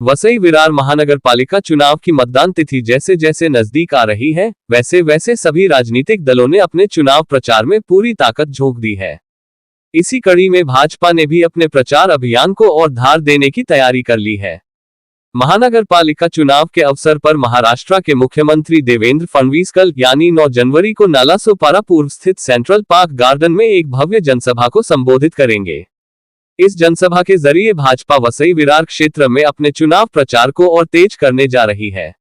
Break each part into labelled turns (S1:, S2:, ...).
S1: वसई विरार महानगर पालिका चुनाव की मतदान तिथि जैसे जैसे नजदीक आ रही है, वैसे वैसे सभी राजनीतिक दलों ने अपने चुनाव प्रचार में पूरी ताकत झोंक दी है। इसी कड़ी में भाजपा ने भी अपने प्रचार अभियान को और धार देने की तैयारी कर ली है। महानगर पालिका चुनाव के अवसर पर महाराष्ट्र के मुख्यमंत्री देवेंद्र फडणवीस कल यानी 9 जनवरी को नालासोपारा पूर्व स्थित सेंट्रल पार्क गार्डन में एक भव्य जनसभा को संबोधित करेंगे। इस जनसभा के जरिए भाजपा वसई विरार क्षेत्र में अपने चुनाव प्रचार को और तेज करने जा रही है।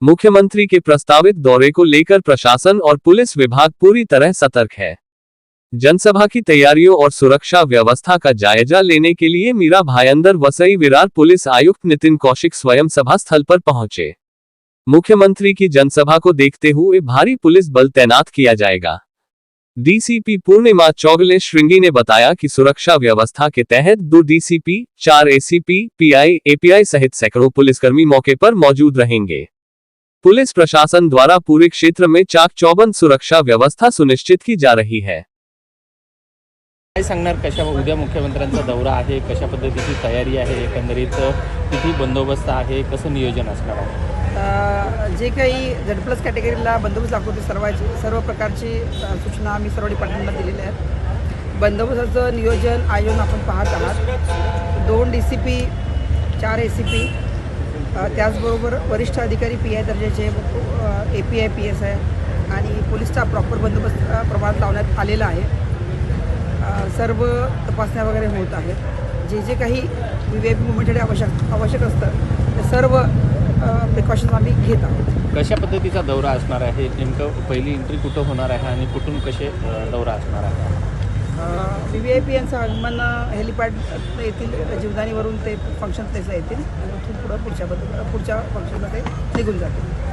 S1: मुख्यमंत्री के प्रस्तावित दौरे को लेकर प्रशासन और पुलिस विभाग पूरी तरह सतर्क है। जनसभा की तैयारियों और सुरक्षा व्यवस्था का जायजा लेने के लिए मीरा भायंदर वसई विरार पुलिस आयुक्त नितिन कौशिक स्वयं सभा स्थल पर पहुंचे। मुख्यमंत्री की जनसभा को देखते हुए भारी पुलिस बल तैनात किया जाएगा। डीसीपी पूर्णिमा चौगले श्रृंगी ने बताया कि सुरक्षा व्यवस्था के तहत 2 डीसीपी, 4 एसीपी, पीआई, एपीआई सहित सैकड़ों पुलिसकर्मी मौके पर मौजूद रहेंगे। पुलिस प्रशासन द्वारा पूरे क्षेत्र में चाक चौबंद सुरक्षा व्यवस्था सुनिश्चित की जा रही है।
S2: काय सांगणार, कशा उद्या मुख्यमंत्र्यांचा दौरा आहे, कशा पद्धतीची तयारी आहे, एकंदरीत किती बंदोबस्त आहे, कसं नियोजन असणार आहे?
S3: जे काही Z+ कॅटेगरीला बंदोबस्त लागतो ते सर्व प्रकारची सूचना आम्ही सर्व डिपार्टमेंटला दिलेल्या आहेत। बंदोबस्ताचं नियोजन आयोजन आपण पाहत आहात। 2 DCP, 4 ACP, त्याचबरोबर वरिष्ठ अधिकारी PI दर्जाचे, API PSI आणि पोलीसचा प्रॉपर बंदोबस्त प्रमाणात लावण्यात आलेला आहे। सर्व तपासण्या वगैरे होत आहेत। जे काही VIP मुवमेंटसाठी आवश्यक असतं ते सर्व प्रिकॉशन्स आम्ही घेत आहोत।
S2: कशा पद्धतीचा दौरा असणार आहे, नेमकं पहिली एंट्री कुठं होणार आहे आणि कुठून कसे दौरा असणार आहे?
S3: VIP यांचं आगमन हेलिपॅड येथील जीवदानीवरून ते फंक्शन प्लेसला येतील आणि पुढच्या फंक्शनला ते निघून जातील।